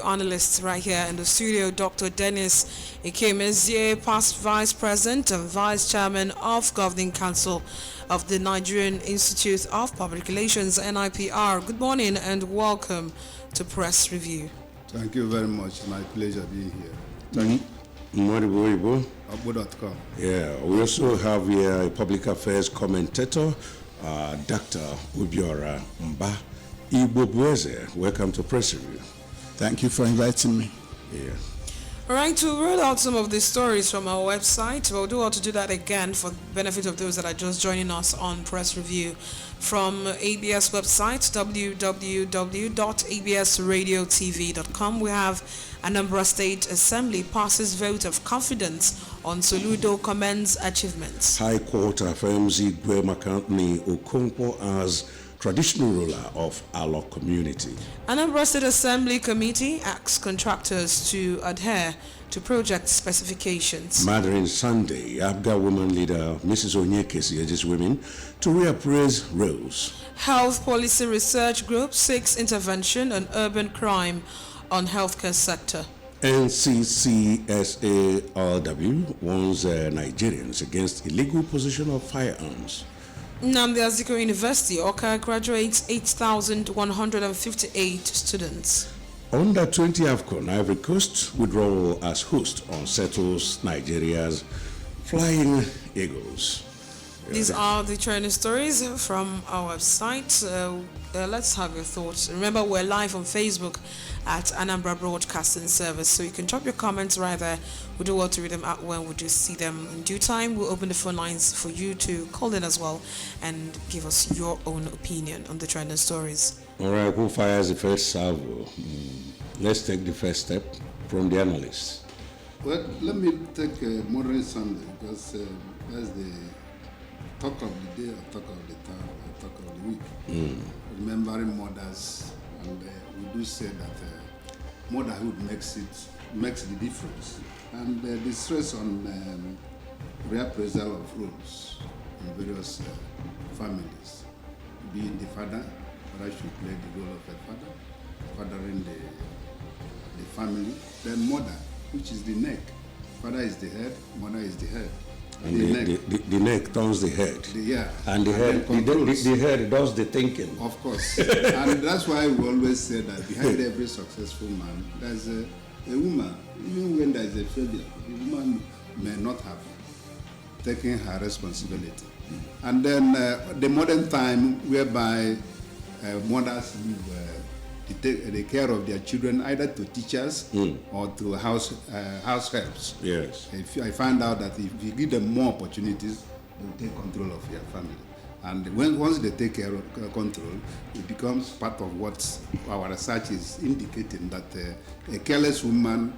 Analysts right here in the studio, Dr. Dennis Ikemezie, past Vice President and Vice Chairman of Governing Council of the Nigerian Institute of Public Relations, NIPR. Good morning and welcome to Press Review. Thank you very much. My pleasure being here. Thank you. Abo.com. Yeah, we also have here a public affairs commentator, Dr. Ubiora Mba Igbo. Welcome to Press Review. Thank you for inviting me. Yeah. All right, to roll out some of the stories from our website, we'll do want to do that again for the benefit of those that are just joining us on Press Review. From ABS website, www.absradiotv.com, we have Anambra State Assembly passes vote of confidence on Soludo commends achievements. High Court affirms Igwe McCartney Okonkwo as traditional ruler of our community. Anambra State Assembly Committee asks contractors to adhere to project specifications. Murdering Sunday, Abga woman leader Mrs. Onyekesi urges women to reappraise roles. Health Policy Research Group seeks intervention on urban crime on healthcare sector. NCCSARW warns Nigerians against illegal possession of firearms. Nnamdi Azikiwe University, Oka graduates 8,158 students. Under 20 AFCON, Ivory Coast withdrawal as host unsettles Nigeria's Flying Eagles. These are the trending stories from our website. Let's have your thoughts. Remember, we're live on Facebook at Anambra Broadcasting Service, so you can drop your comments right there. We do want to read them out when we do see them in due time. We'll open the phone lines for you to call in as well and give us your own opinion on the trending stories. All right, who fires the first salvo? Let's take the first step from the analysts. Well, let me take Modern Sunday because that's the talk of the day, or talk of the town, or talk of the week. Remembering mothers, and we do say that motherhood makes the difference. And the stress on reappraisal of roles in various families, being the father should play the role of a father, fathering the family, then mother, which is the neck. Father is the head, mother is the head. And the neck turns the head. And the head does the thinking. Of course. And that's why we always say that behind every successful man, there's a woman. Even when there's a failure, the woman may not have taken her responsibility. And then the modern time whereby mothers leave the care of their children either to teachers or to house helps. Yes. I find out that if you give them more opportunities, they will take control of their family. And once they take care of control, it becomes part of what our research is indicating, that a careless woman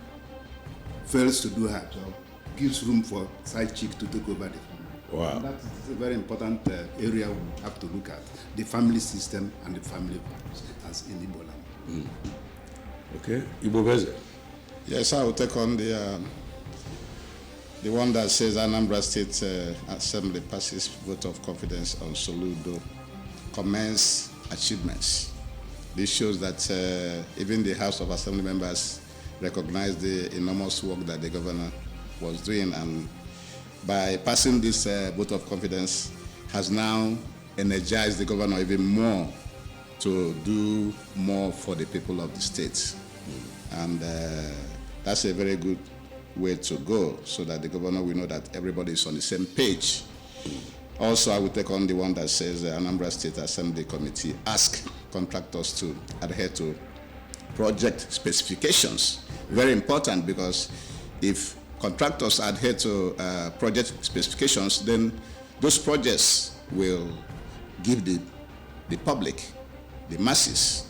fails to do her job, gives room for side chick to take over the family. Wow. And that is a very important area we have to look at, the family system and the family values as in Igbo land. Okay, Igbo. Yes, I will take on the one that says Anambra State Assembly passes vote of confidence on Soludo commends achievements. This shows that even the House of Assembly members recognize the enormous work that the governor was doing, and by passing this vote of confidence has now energized the governor even more to do more for the people of the state. And that's a very good way to go, so that the governor will know that everybody is on the same page. Also, I will take on the one that says the Anambra State Assembly Committee ask contractors to adhere to project specifications. Very important, because if contractors adhere to project specifications, then those projects will give the public, the masses,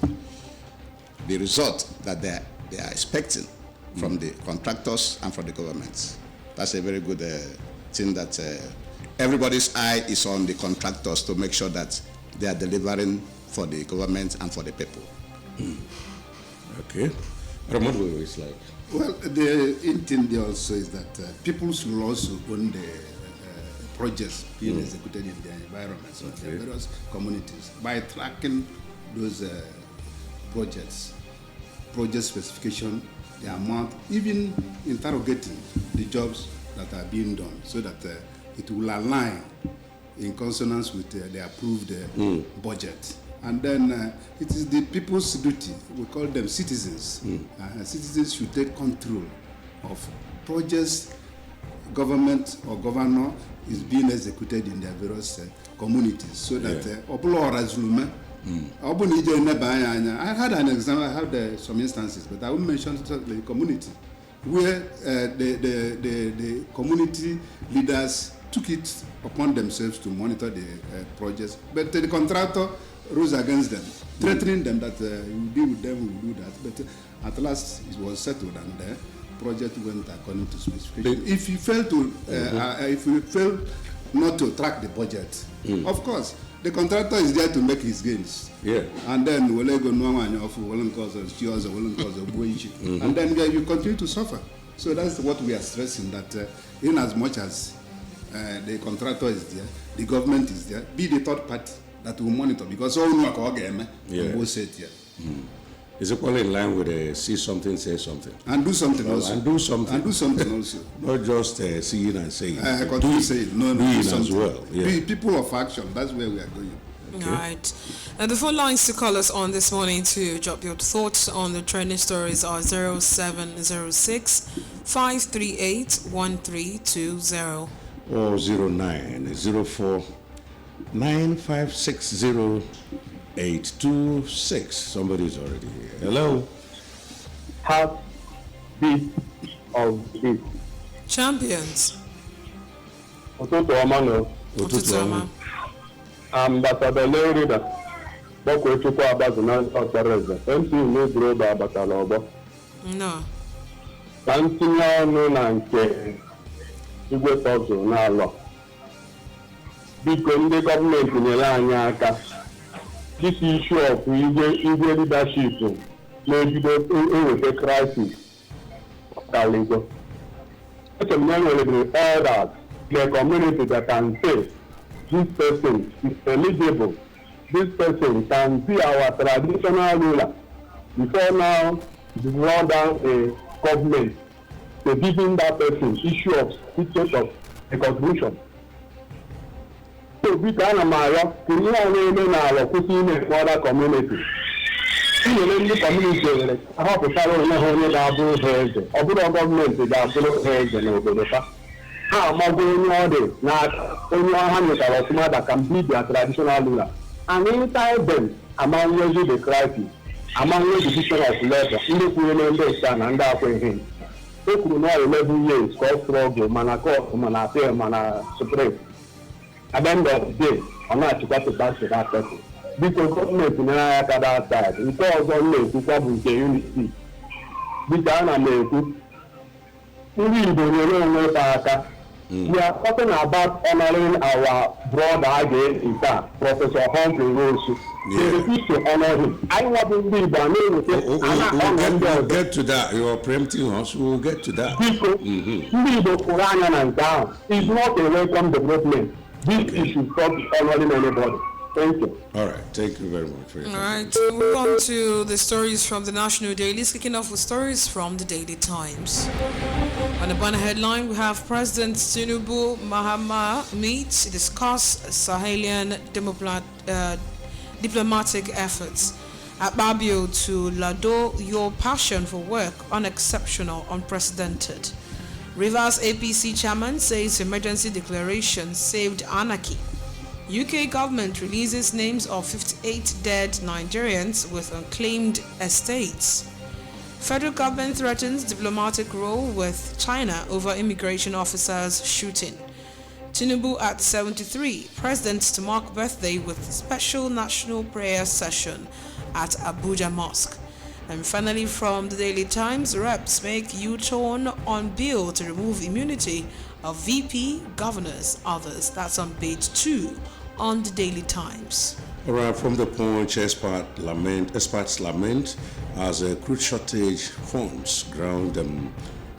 the result that they are expecting from the contractors and from the government. That's a very good thing, that everybody's eye is on the contractors to make sure that they are delivering for the government and for the people. Okay. Ramon, it's like? Well, the thing there also is that people should also own the projects being executed in their environments, or their various communities, by tracking those projects. project specification, the amount, even interrogating the jobs that are being done, so that it will align in consonance with the approved budget. And then it is the people's duty, we call them citizens. Citizens should take control of projects government or governor is being executed in their various communities, so that I had an example, I had some instances, but I won't mention the community, where the community leaders took it upon themselves to monitor the projects, but the contractor rose against them, threatening them that you deal with them, we will do that. But at last it was settled, and the project went according to specification. If you fail to, if you fail not to track the budget, of course, the contractor is there to make his gains. Yeah. And then and then you continue to suffer. So that's what we are stressing, that in as much as the contractor is there, the government is there, be the third party that will monitor, because all know both say it here. Is equally in line with see something, say something. And do something also. And do something. And do something also. Not just seeing and saying. Continue saying. No, doing do as well. Yeah. Be people of action. That's where we are going. Okay. All right. And the phone lines to call us on this morning to drop your thoughts on the trending stories are 0706 538 1320 or 0904 9560 826. Somebody's already here. Hello. Heartbeat of this. Champions. Ụtụtụ ọma nọ. Ụtụtụ ọma. Ambassador Leorida, Boko Chukwu Abazu na Ọkpara Eze, MC N'Eburu Oba abatala ọgbọ. No. Ka ntinye ọnụ na nke igwe tọzụ n'alọ. Biko ndị gọọmenti nyere anyị aka. This issue of igwe leadership na-ebido eweta crisis kaligo. Elders, the community that can say this person is eligible, this person can be our traditional ruler. Before now, we run down a government to giving that person issue of certificate of a contribution. So we can amaya to know our other community. In the community, I have to follow the whole head. Of the government, the head and over the fact. How am I going all day? Now, only 100 that can be their traditional ruler. And inside them, among you the crisis, among you the decision of labor, in the Kuyan and that way him. They could know 11 years, called struggle, manacor, manafare, mana supreme. At the end of the day, I'm not to get back to that person. Because government in that side, it's all government to come with the unity. Because I'm we are talking about honoring our brother again, in fact, Professor Humphrey Rose. They refuse to honor him. I want to be the name of it. We'll get to that. You are preempting us. We'll get to that. Because it's not a welcome development. This issue stop honoring anybody. Thank you. All right. Thank you very much for your All right. We'll move on to the stories from the national dailies, kicking off with stories from the Daily Times. On the banner headline, we have President Tinubu Mahama meets to discuss Sahelian diplomatic efforts. At Babio to Lado, your passion for work, unexceptional, unprecedented. Rivers APC chairman says emergency declaration saved anarchy. UK government releases names of 58 dead Nigerians with unclaimed estates. Federal government threatens diplomatic row with China over immigration officers shooting. Tinubu at 73, president to mark birthday with special national prayer session at Abuja Mosque. And finally, from the Daily Times, reps make U-turn on bill to remove immunity of VP, governors, others. That's on page 2 on the Daily Times. All right, from the Punch, experts lament as a crude shortage forms ground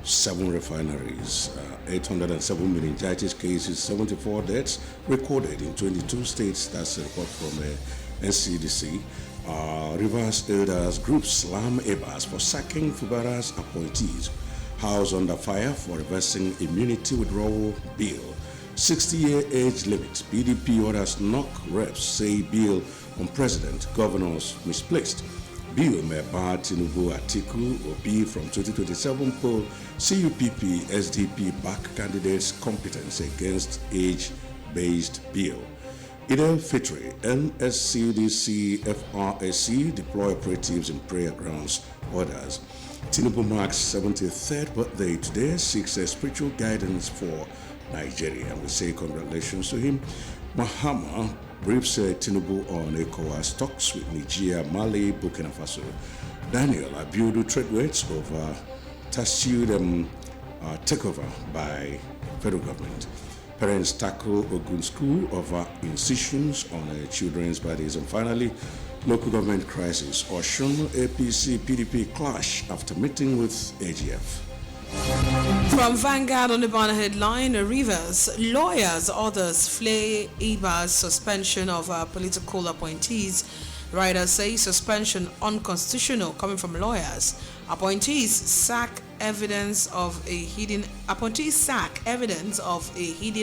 7 refineries, 807 meningitis cases, 74 deaths recorded in 22 states. That's a report from NCDC. Rivers Elders Group slam Ebas for sacking Fubara's appointees. House under fire for reversing immunity withdrawal bill. 60-year age limit. PDP orders knock reps say bill on president, governors misplaced. Bill may bar Tinubu Atiku Obi from 2027 poll. CUPP SDP back candidates' competence against age-based bill. Idel Fitri, NSCDC FRAC deploy operatives in prayer grounds orders. Tinubu marks 73rd birthday today, seeks a spiritual guidance for Nigeria. We say congratulations to him. Mahama briefs Tinubu on ECOWAS talks with Nigeria, Mali, Burkina Faso. Daniel Abiudu trade weights over pursued takeover by federal government. Parents tackle Ogun School over incisions on children's bodies. And finally, local government crisis. Oshun, APC, PDP clash after meeting with AGF. From Vanguard on the banner headline, Rivers, lawyers, others flay IBA's suspension of political appointees. Writers say suspension unconstitutional coming from lawyers. Appointees sack evidence of a hidden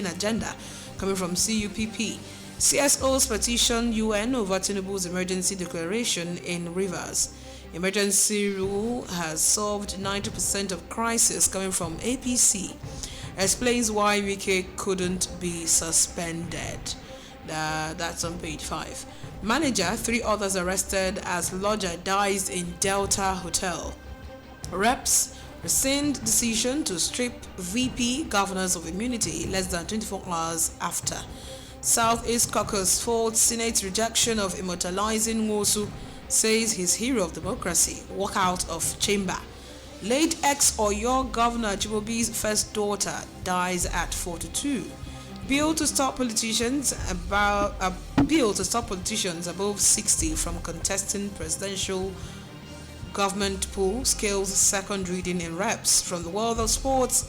agenda coming from CUPP. CSOs petition UN over Tinubu's emergency declaration in Rivers. Emergency rule has solved 90% of crisis coming from APC. Explains why Wike couldn't be suspended. That's on page 5. Manager, 3 others arrested as lodger dies in Delta Hotel. Reps rescind decision to strip VP governors of immunity less than 24 hours after. Southeast Caucus faults Senate's rejection of immortalizing Nwosu, says he's hero of democracy. Walk out of chamber. Late ex-Oyo Governor Chibobi's first daughter dies at 42. Bill to stop politicians above 60 from contesting presidential government pool scales second reading in reps. From the world of sports,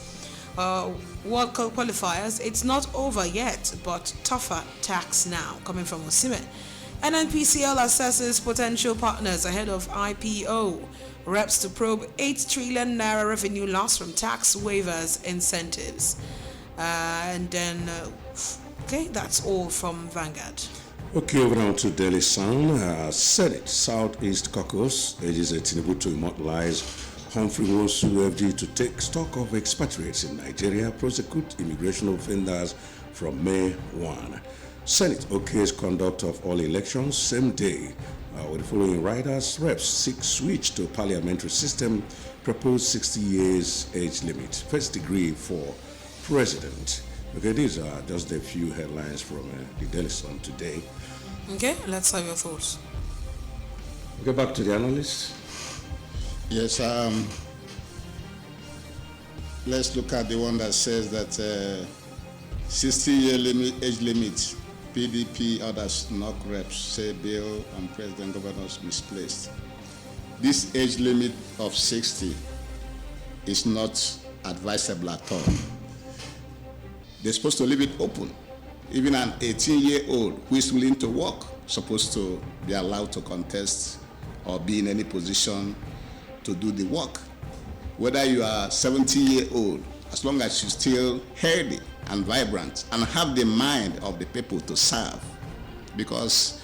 World Cup qualifiers, it's not over yet, but tougher tax now, coming from Osimhen. NNPCL assesses potential partners ahead of IPO. Reps to probe 8 trillion naira revenue loss from tax waivers incentives. Okay, that's all from Vanguard. Okay, over now to Daily Sun. Senate Southeast Caucus urges Tinubu to immortalize Humphrey Nwosu FD to take stock of expatriates in Nigeria, prosecute immigration offenders from May 1. Senate okays conduct of all elections same day. With the following writers, reps seek switch to parliamentary system, propose 60 years age limit, first degree for president. Okay, these are just a few headlines from the Daily Sun today. Okay, let's have your thoughts. Okay, back to the analyst. Yes, let's look at the one that says that 60-year age limit. PDP others knock reps, say bill on president governors misplaced. This age limit of 60 is not advisable at all. They're supposed to leave it open. Even an 18-year-old who is willing to work supposed to be allowed to contest or be in any position to do the work. Whether you are 70-year-old, as long as you're still healthy and vibrant and have the mind of the people to serve, because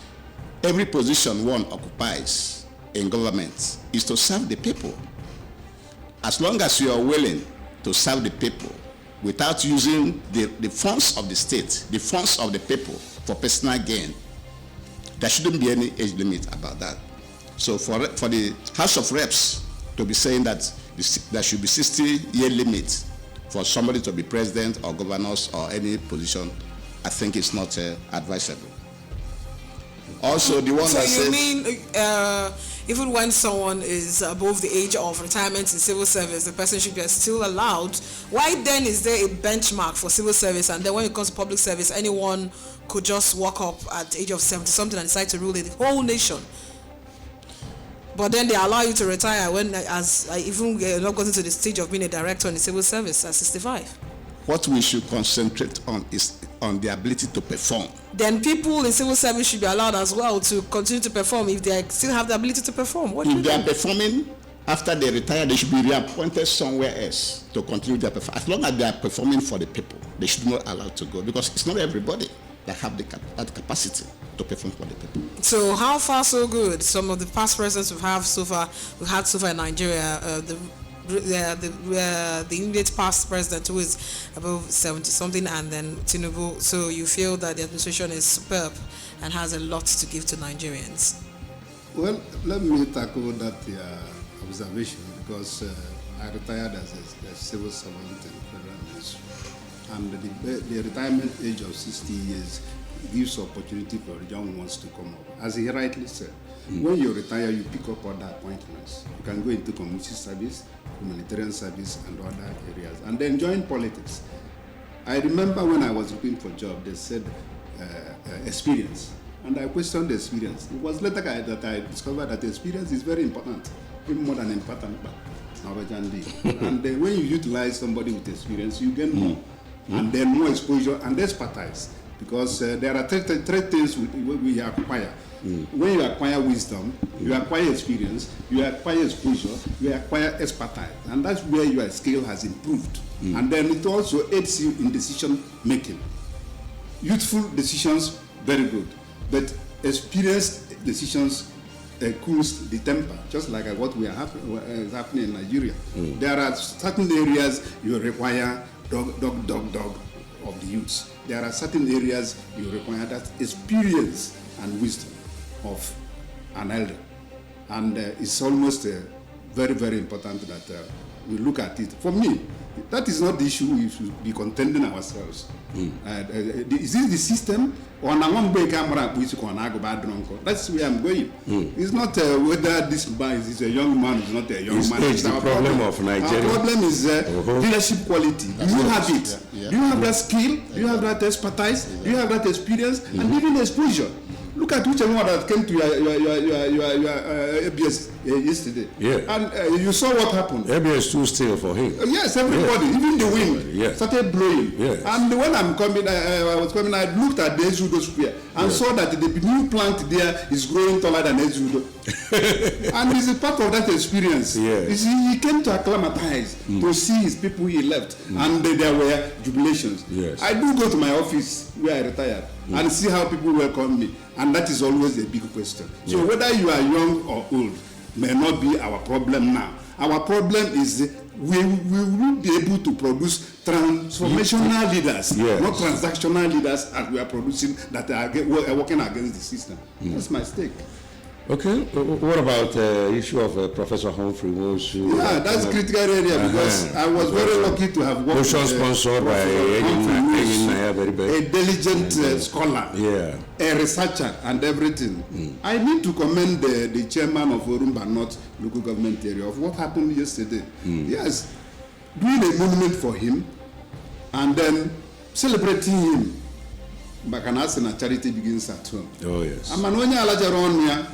every position one occupies in government is to serve the people. As long as you are willing to serve the people without using the funds of the state, the funds of the people for personal gain, there shouldn't be any age limit about that. So for the House of Reps to be saying that there should be 60-year limit for somebody to be president or governors or any position, I think it's not advisable. Also, the one so that says... So you mean even when someone is above the age of retirement in civil service, the person should be still allowed? Why then is there a benchmark for civil service, and then when it comes to public service, anyone could just walk up at the age of 70-something and decide to rule the whole nation? But then they allow you to retire when, even you're not gotten to the stage of being a director in the civil service at 65. What we should concentrate on is on the ability to perform. Then people in civil service should be allowed as well to continue to perform if they still have the ability to perform. What do you If they are think? performing, after they retire, they should be reappointed somewhere else to continue their performance. As long as they are performing for the people, they should not allow to go, because it's not everybody that have that capacity to perform for the people. So how far so good? Some of the past presidents we've had so far in Nigeria, the immediate past president who is above 70 something, and then Tinubu. So you feel that the administration is superb and has a lot to give to Nigerians? Well, let me tackle that observation, because I retired as a civil servant in federal ministry, and the retirement age of 60 years gives opportunity for young ones to come up. As he rightly said, when you retire, you pick up other appointments. You can go into community service, humanitarian service, and other areas, and then join politics. I remember when I was looking for a job, they said experience, and I questioned the experience. It was later that I discovered that experience is very important, even more than important. And then when you utilize somebody with experience, you get more, and then more exposure and expertise, because there are three things we acquire. When you acquire wisdom, you acquire experience, you acquire exposure, you acquire expertise, and that's where your skill has improved. And then it also aids you in decision making. Youthful decisions, very good, but experienced decisions cools the temper, just like what is happening in Nigeria. There are certain areas you require dog of the youths. There are certain areas you require that experience and wisdom of an elder, and it's almost very, very important that we look at it. For me, that is not the issue we should be contending ourselves. Is this the system, or that's where I'm going. It's not whether this man is a young man, is not a young man. It's the problem of Nigeria. Our problem is leadership quality. Do you have it? Do you have that skill? Do you have that expertise? Do you have that experience? And even exposure. Look at which one that came to your ABS yesterday. Yeah. And you saw what happened. ABS too still for him. Yes, everybody, even the wind started blowing. Yes. And when I was coming, I looked at the Ezudo Square and saw that the new plant there is growing taller than Ezudo. And it's a part of that experience. Yes. He came to acclimatize, to see his people he left, and there were jubilations. Yes. I do go to my office where I retired and see how people welcome me, and that is always a big question. So whether you are young or old may not be our problem now. Our problem is we will be able to produce transformational leaders, not transactional leaders as we are producing that are working against the system. That's my stake. Okay, what about the issue of Professor Humphrey Wosu? Yeah, that's a critical area, because I was very lucky to have worked with sponsored by a diligent scholar, a researcher, and everything. I need to commend the chairman of Orumba North local government area of what happened yesterday. Yes, doing a monument for him and then celebrating him. Bakanasi na charity begins at home. Oh yes. Amanonya alajaronia,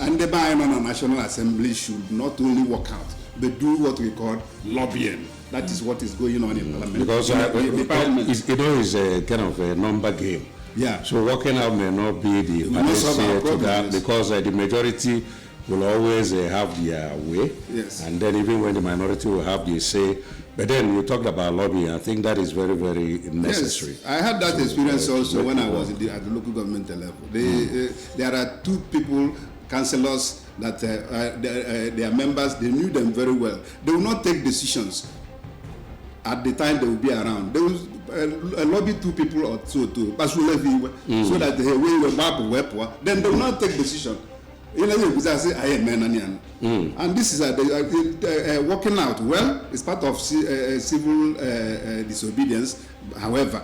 and the Bayern National Assembly should not only work out, but do what we call lobbying. That is what is going on in Parliament. Because it's a kind of a number game. Yeah. So working out may not be the answer to that, because the majority will always have their way. Yes. And then even when the minority will have their say. But then we talked about lobbying. I think that is very, very necessary. Yes, I had that experience also when I was at the local government level. There are two people, councillors, that they are members. They knew them very well. They will not take decisions at the time they will be around. They will lobby two people or so that they will then they will not take decision. And this is working out well. It's part of civil disobedience. However,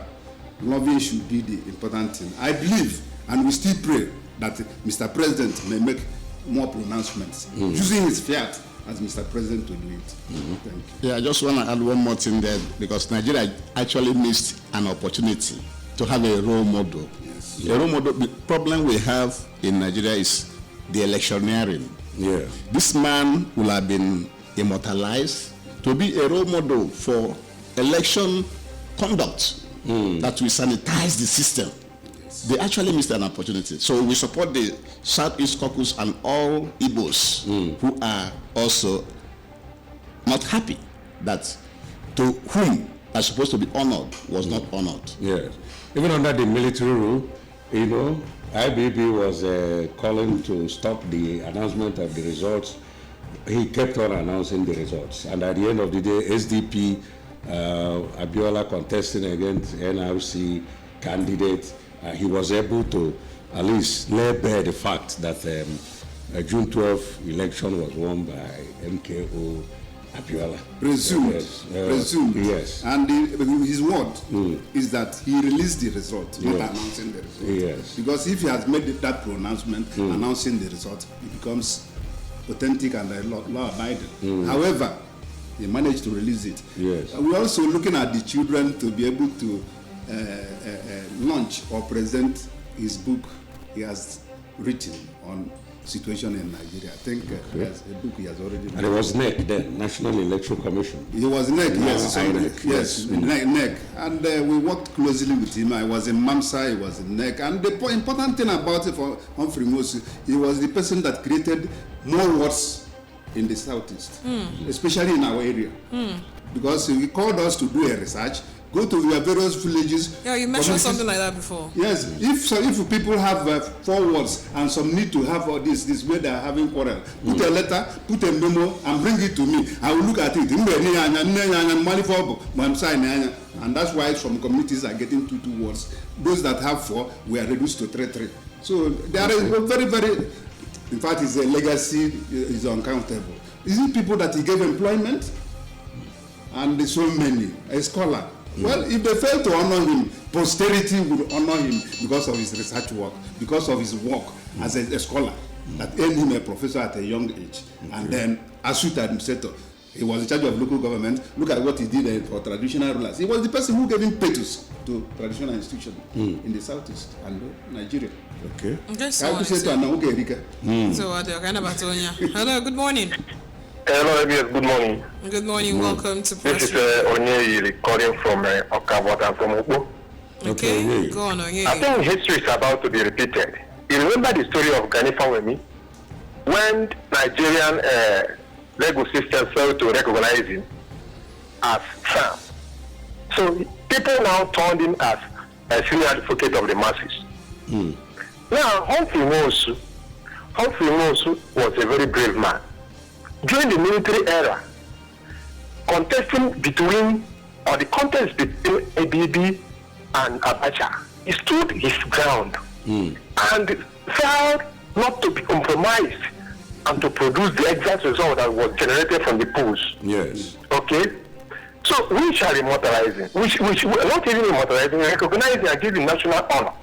lobbying should be the important thing. I believe, and we still pray, that Mr. President may make more pronouncements, using his fiat as Mr. President to do it. Thank you. Yeah, I just want to add one more thing there, because Nigeria actually missed an opportunity to have a role model. Yes. A role model. The problem we have in Nigeria is the electioneering. Yeah. This man will have been immortalized to be a role model for election conduct. that we sanitize the system. They actually missed an opportunity. So we support the Southeast Caucus and all Igbos who are also not happy that to whom are supposed to be honored was not honored. Yes. Even under the military rule, IBB was calling to stop the announcement of the results. He kept on announcing the results. And at the end of the day, SDP, Abiola contesting against NRC candidate, he was able to at least lay bare the fact that June 12th election was won by MKO Abiola. Presumed. Yes. Presumed. Yes. And his word is that he released the result, not announcing the result. Yes. Because if he has made that pronouncement announcing the result, it becomes authentic and law-abiding. However, he managed to release it. Yes. We're also looking at the children to be able to launch or present his book he has written on situation in Nigeria. I think there's a book he has already written. And it was NEC then, National Electoral Commission. He was NEC, yes. INEC, yes, NEC. And we worked closely with him. I was in MAMSA, he was in NEC. And the important thing about it for Humphrey Mosu, he was the person that created more words in the Southeast, especially in our area. Because he called us to do a research, go to your various villages. Yeah, you mentioned something like that before. Yes, if people have 4 words and some need to have all this where they are having quarrel, put a letter, put a memo, and bring it to me. I will look at it. And that's why some communities are getting 2 words. Those that have 4, we are reduced to 3. So there are very, in fact, his legacy is uncountable. Is it people that he gave employment? And so many, a scholar. Well, if they fail to honor him, posterity will honor him because of his research work, because of his work as a scholar that earned him a professor at a young age. And then Asut administrator, he was in charge of local government. Look at what he did for traditional rulers. He was the person who gave impetus to traditional institutions in the Southeast and Nigeria. Okay. So hello, good morning. Hello, yes, good morning. Good morning, welcome to Press. This is Onye calling from Okabot and from Ukbo. Okay, go on, Onye. I think history is about to be repeated. You remember the story of Gani Fawemi? When Nigerian legal system failed to recognize him as Sam. So people now turned him as a senior advocate of the masses. Now, Humphrey Mosu was a very brave man. During the military era, the contest between ABB and Abacha, he stood his ground and vowed not to be compromised and to produce the exact result that was generated from the polls. Yes. Okay? So we shall immortalize him. We not even immortalize him, recognize him and give him national honor.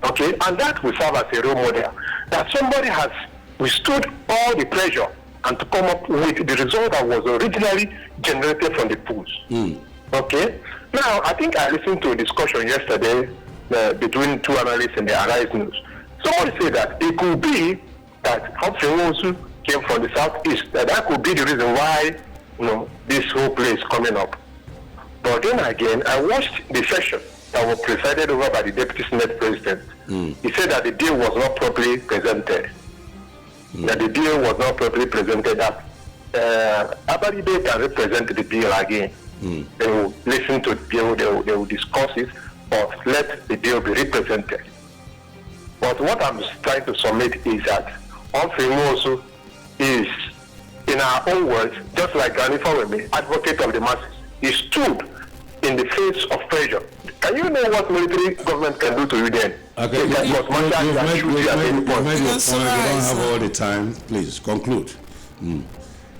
Okay? And that will serve as a role model. That somebody has withstood all the pressure and to come up with the result that was originally generated from the polls. Okay? Now, I think I listened to a discussion yesterday between 2 analysts in the Arise News. Somebody said that it could be that Humphrey Mosu came from the Southeast. That could be the reason why this whole play is coming up. But then again, I watched the session that was presided over by the Deputy Senate President. He said that the deal was not properly presented. That the bill was not properly presented, that Abaribe can represent the bill again. They will listen to the bill, they will discuss it, but let the bill be represented. But what I'm trying to submit is that Humphrey Mosu is, in our own words, just like Gani Fawemi, advocate of the masses. He stood in the face of pressure. Can you know what military government can do to you then? Okay, you've made your point. You don't have all the time. Please conclude.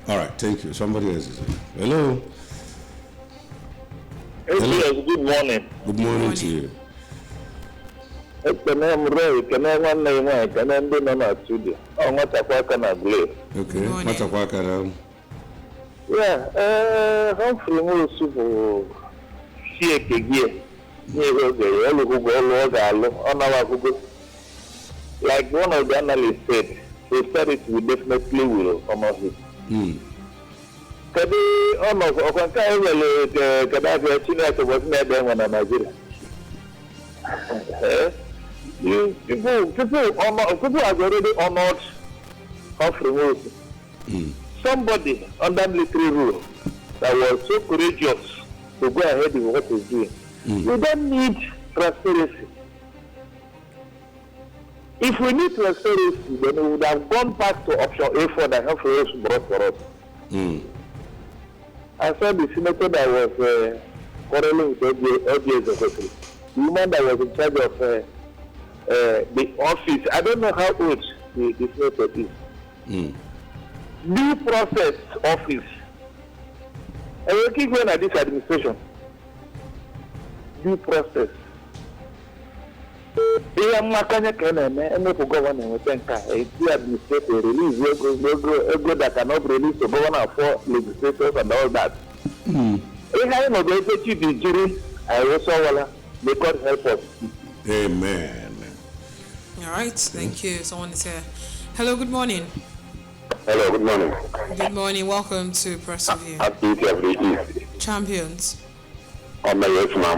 All right, thank you. Somebody else is here. Hello. Hello. Good morning. Good morning to you. Okay. Yeah, Humphrey Mosu like one of the analysts said, we definitely will honor him. Kadi almost Okanka will Kadafi China was never when Nigeria. People have already honored offering somebody under military rule that was so courageous to go ahead with what he's doing. We don't need transparency. If we need transparency, then we would have gone back to option A4 that Humphrey brought for us. I saw the senator that was quarreling with OBS secretary. The woman that was in charge of the office. I don't know how old the senator is. Due process office. And we keep going at this administration. Due process. They are makanya kene and no government will think the administrator release ego that cannot release the governor for legislators and all that. If I know they take you the jury, I also wanna may God help us. Amen. All right, thank you. Someone is here. Hello, good morning. Hello, good morning. Good morning. Welcome to Persevere. Happy every Champions. I'm a yes, my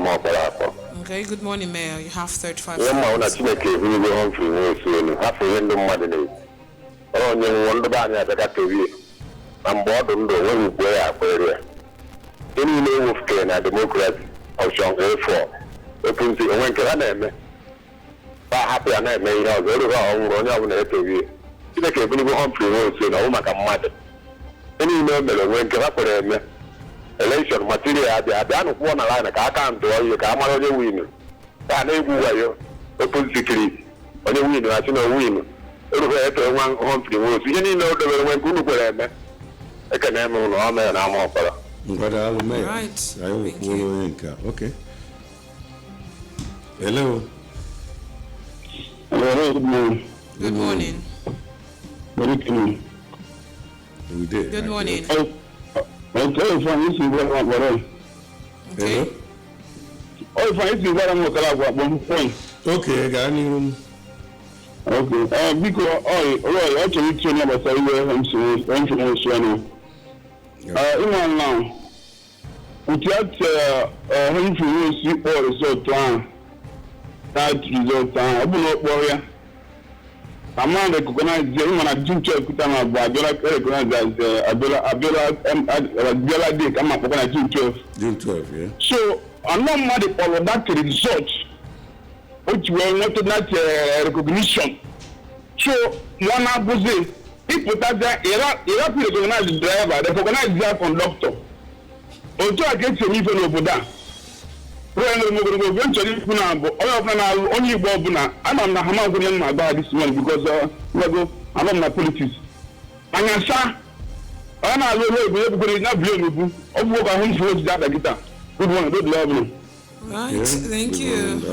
Okay, good morning, Mayor. You have 35 seconds. seconds. I'm going to home for soon. Half a year, no money. Oh, you wonder about it. I got to be. I'm bored on the way we are for any name of Kenya Democrat of Sean A4. Open to when can I name? Happy and I may have very well on your TV. You make a very home for soon. Oh, my God. Any member when can I put him? Election material I done one line. I can't do you come on the win. I know open security. On the win, I know win. One home for the you need know the when good for them. I can name on armor and I'm opera. Right. I will follow Inca. Okay. Hello. Hello, good morning. Good morning. Good morning. We did. Good morning. Okay, fine. This is what I'm going to Okay. Oh, fine. This is what I'm going to one point. Okay, got any room? Okay. Because I actually turn up at I'm saying, even now, we get him to see all result plan. That result plan. I will not worry. I'm not recognized the human at June Church. I'm recognized as Abiola Day. I'm not June 12. June 12, yeah. So, I'm not mad at all of that result, which were not that recognition. So, one abuse. People that they recognize the driver, they recognize their conductor. Until I get to me from over there. When we eventually only Bobuna, I'm not Hamagun my bag this morning because I'm not politics. And I saw, I'm not going to blame you. Of what I home towards that guitar. Good one, good love. Right, Yeah, thank good you. morning,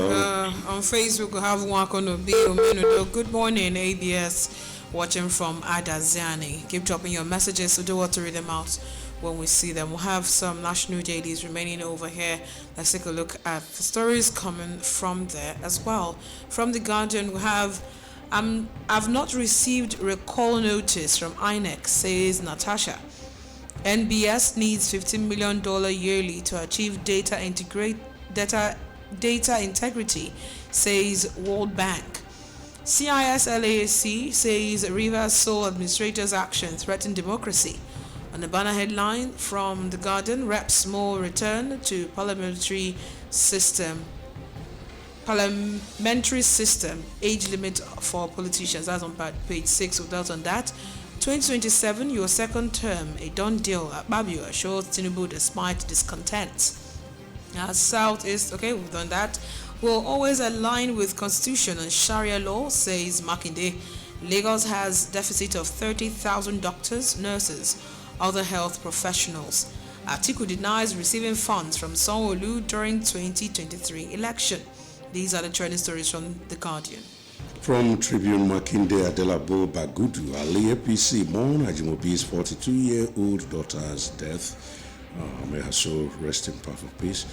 On Facebook, we have one on the Good morning, ABS. Watching from Adaziani. Keep dropping your messages, so do want to read them out when we see them. We'll have some national dailies remaining over here. Let's take a look at the stories coming from there as well. From The Guardian, we have I've not received recall notice from INEC, says Natasha. NBS needs $15 million yearly to achieve data integrity, says World Bank. CISLAC says Rivers Sole Administrator's action threaten democracy. On the banner headline from The Guardian, reps more return to parliamentary system, age limit for politicians. That's on page 6 of that on that. 2027, your second term, a done deal at Babio shows Tinubu despite discontent. Southeast, okay, we've done that. Will always align with Constitution and Sharia law, says Makinde. Lagos has deficit of 30,000 doctors, nurses, other health professionals. Atiku denies receiving funds from Sanwo-Olu during 2023 election. These are the trending stories from The Guardian. From Tribune, Makinde Adelabo Bagudu, Ali APC mourn Ajimobi's 42-year-old daughter's death. May her soul rest in perfect peace.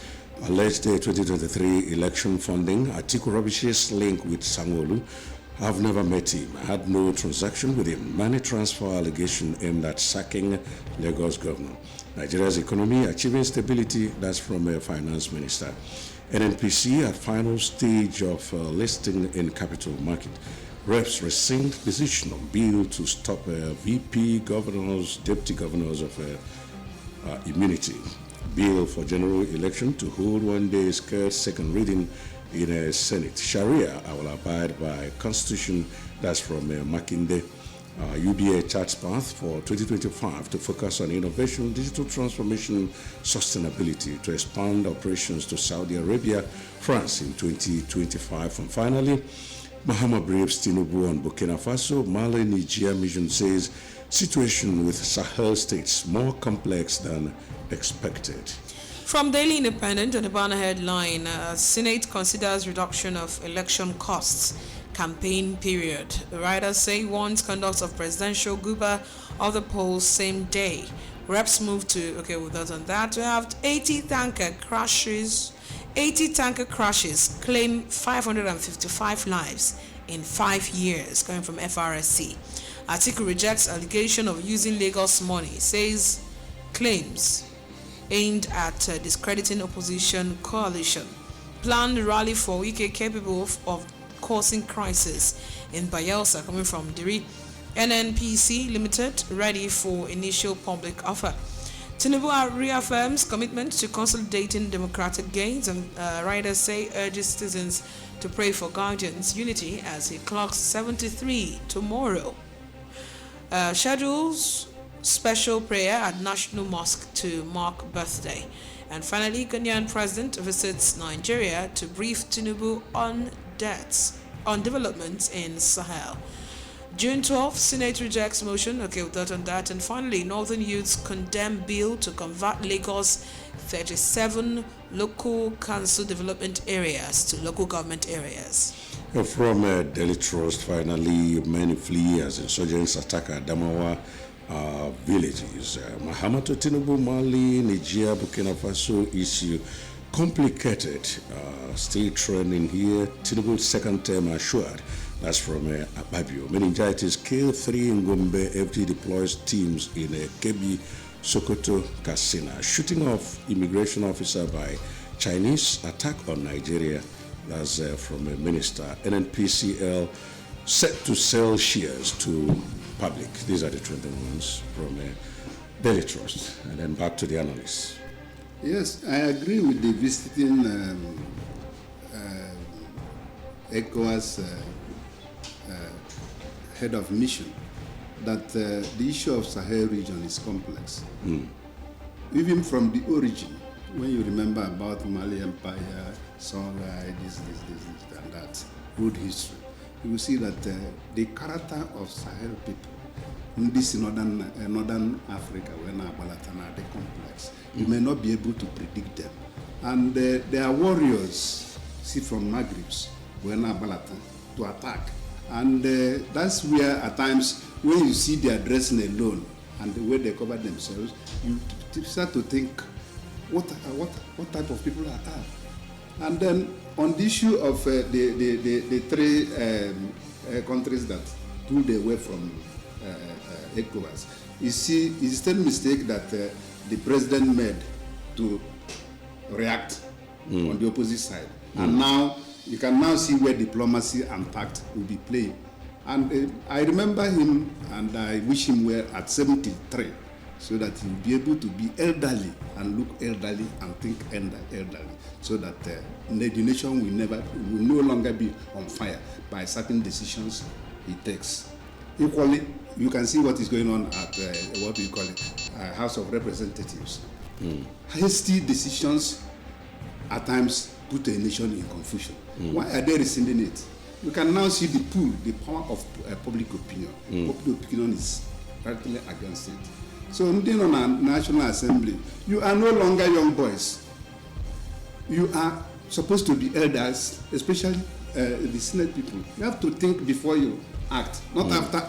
Alleged 2023 election funding, Atiku rubbishes link with Sanwo-Olu I've never met him. I had no transaction with him. Money transfer allegation aimed at sacking Lagos governor. Nigeria's economy achieving stability, that's from a finance minister. NNPC at final stage of listing in capital market. Reps rescind decision on bill to stop VP governors, deputy governors of immunity. Bill for general election to hold 1 day scarce second reading in a Senate. Sharia, I will abide by Constitution, that's from Makinde. UBA charts path for 2025 to focus on innovation, digital transformation, sustainability, to expand operations to Saudi Arabia, France in 2025. And finally, Mahama braves Tinubu on Burkina Faso. Mali Niger mission says situation with Sahel states more complex than expected. From Daily Independent, on the banner headline, Senate considers reduction of election costs, campaign period. The writers say wants conduct of presidential guber of the polls same day. Reps move to, with that on that, to have 80 tanker crashes claim 555 lives in 5 years, coming from FRSC. Article rejects allegation of using Lagos money, says claims aimed at discrediting opposition coalition. Planned rally for Wike capable of causing crisis in Bayelsa, coming from Diri. NNPC Limited ready for initial public offer. Tinubu reaffirms commitment to consolidating democratic gains, and writers say urges citizens to pray for guardians' unity as he clocks 73 tomorrow. Schedules special prayer at National Mosque to mark birthday. And finally, Ghanaian president visits Nigeria to brief Tinubu on developments in Sahel. June 12th, Senate rejects motion. With that on that. And finally, Northern youths condemn bill to convert Lagos 37 local council development areas to local government areas. From Daily Trust, finally, many flee as insurgents attack Adamawa villages. Mahamadou Tinubu, Mali, Niger, Burkina Faso issue complicated. Still trending here. Tinubu's second term assured. That's from Ababio. Meningitis kill 3 in Gombe. FG deploys teams in Kebi, Sokoto, Katsina. Shooting off immigration officer by Chinese. Attack on Nigeria. That's from a minister. NNPCL set to sell shares to public. These are the trending ones from Daily Trust. And then back to the analysts. Yes, I agree with the visiting ECOWAS head of mission that the issue of Sahel region is complex. Even from the origin, when you remember about Mali Empire, Songhai, this and that, good history, you will see that the character of Sahel people in this northern Africa, when are they complex. You may not be able to predict them. And there are warriors, see from Maghrebs, when to attack. And that's where at times, when you see their dressing alone and the way they cover themselves, you start to think, what type of people are? And then on the issue of the 3 countries that pulled away from ECOWAS, you see, it's still a mistake that the president made to react on the opposite side. And now, you can now see where diplomacy and tact will be playing. And I remember him, and I wish him well at 73, so that he will be able to be elderly and look elderly and think elderly, so that the nation will no longer be on fire by certain decisions he takes. Equally, you can see what is going on at what do you call it, House of Representatives. Hasty decisions at times put a nation in confusion. Why are they rescinding it? You can now see the power of public opinion. Public opinion is practically against it. So, on a National Assembly, you are no longer young boys. You are supposed to be elders, especially the Senate people. You have to think before you act, not after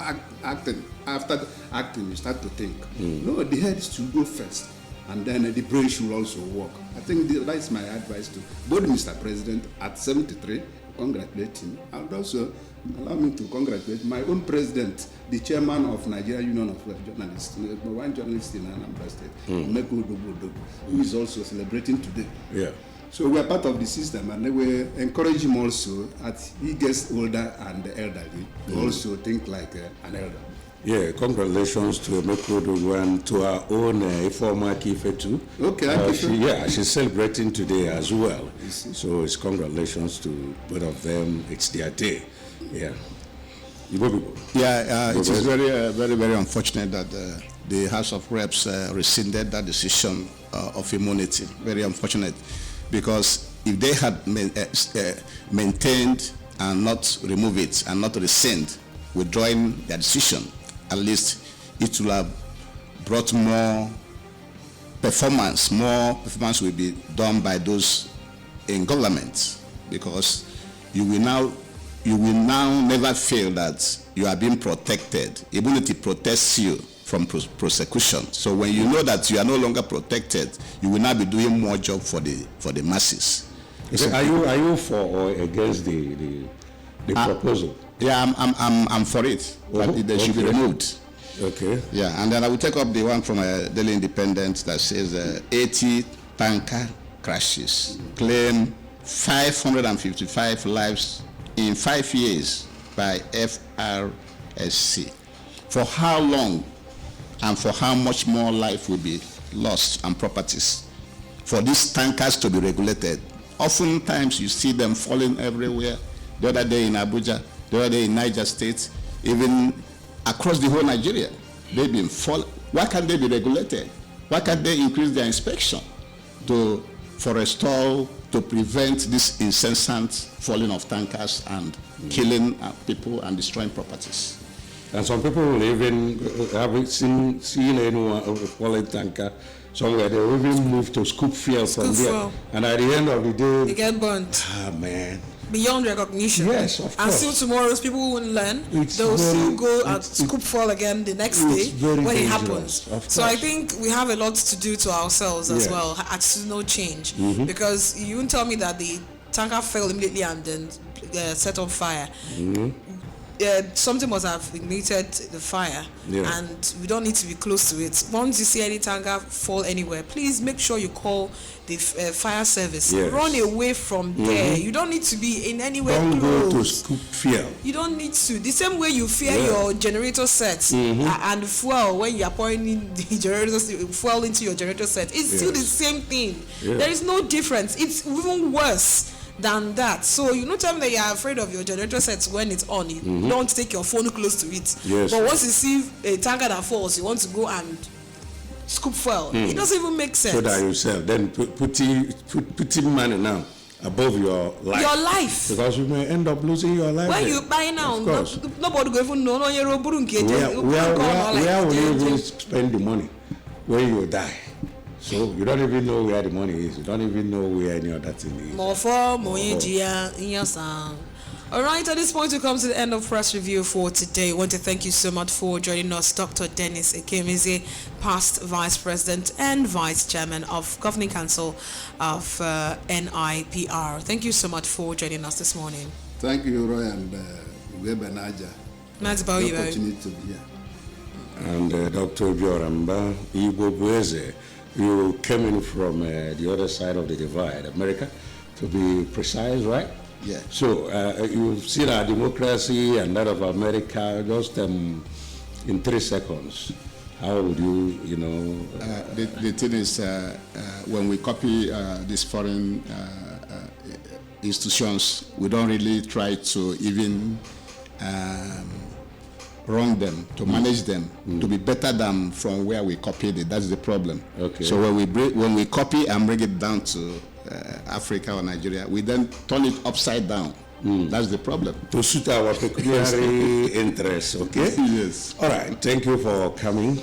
acting. After acting, you start to think. No, the head should go first, and then the brain should also work. I think that's my advice to both Mr. President at 73, congratulate him. And also allow me to congratulate my own president, the chairman of Nigeria Union of Journalists, one journalist in Anambra State, Meku Odobodo, who is also celebrating today. Yeah. So we are part of the system, and we encourage him also, as he gets older and elderly, to also think like an elder. Yeah, congratulations to Meku Odobodo and to our own former Kife too. Okay, she's celebrating today as well. So it's congratulations to both of them. It's their day. Yeah. Yeah, it is very unfortunate that the House of Reps rescinded that decision of immunity. Very unfortunate, because if they had maintained and not remove it and not rescind, withdrawing their decision, at least it will have brought more performance. More performance will be done by those in government, because you will now never feel that you are being protected. Immunity protects you from prosecution. So when you know that you are no longer protected, you will now be doing more job for the masses. So are you for or against the proposal? Yeah, I'm for it. But they should be removed. Okay. Yeah, and then I will take up the one from Daily Independent that says 80 tanker crashes claim 555 lives in 5 years by FRSC. For how long and for how much more life will be lost and properties for these tankers to be regulated? Oftentimes you see them falling everywhere. The other day in Abuja, the other day in Niger State, even across the whole Nigeria, they've been falling. Why can't they be regulated? Why can't they increase their inspection to forestall, to prevent this incessant falling of tankers and killing people and destroying properties? And some people will even haven't seen anyone falling tanker somewhere. They will even move to scoop fuel from there. And at the end of the day, they get burnt. Ah, man. Beyond recognition. Yes, of course. And still tomorrow, people won't learn. They'll still go and scoop fuel again the next day when it happens. So I think we have a lot to do to ourselves as well, at no change. Because you won't tell me that the tanker fell immediately and then set on fire. Something must have ignited the fire, and we don't need to be close to it. Once you see any tanker fall anywhere, please make sure you call the fire service. Run away from there. You don't need to be in anywhere close. Don't go to scoop fuel. You don't need to. The same way you fear your generator set and fuel when you are pouring in the generator fuel into your generator set, it's still the same thing. There is no difference. It's even worse than that. So you know, tell me that you are afraid of your generator sets when it's on. You don't take your phone close to it. But once you see a tanker that falls, you want to go and scoop fuel. It doesn't even make sense. So that yourself, then putting money now above your life. Your life. Because you may end up losing your life. When you buy now, nobody go even know. Where will you even spend the money when you die? So you don't even know where the money is. You don't even know where any other thing is. All right, at this point we come to the end of press review for today. I want to thank you so much for joining us, Dr. Dennis Ekemize, past Vice President and Vice Chairman of Governing Council of NIPR. Thank you so much for joining us this morning. Thank you, Roy and Ugebanaja. Nice about you. Opportunity to be here. And Dr. Bioramba Igbobueze, you came in from the other side of the divide, America, to be precise, right? Yeah. So you've seen our democracy and that of America just in 3 seconds. How would you know? The thing is, when we copy these foreign institutions, we don't really try to even wrong them, to manage them, to be better than from where we copied it. That's the problem. Okay. So when we copy and bring it down to Africa or Nigeria, we then turn it upside down. That's the problem. To suit our peculiar interests, okay? Yes. All right. Thank you for coming,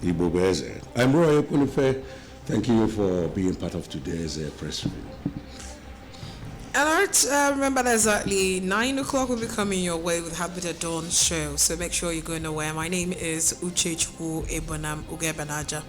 Igbobueze. I'm Roy Ekulife. Thank you for being part of today's press review. Alert, remember that exactly 9 o'clock will be coming your way with Happy the Dawn show. So make sure you're going nowhere. My name is Uchechukwu Ebonam Ugebanaja.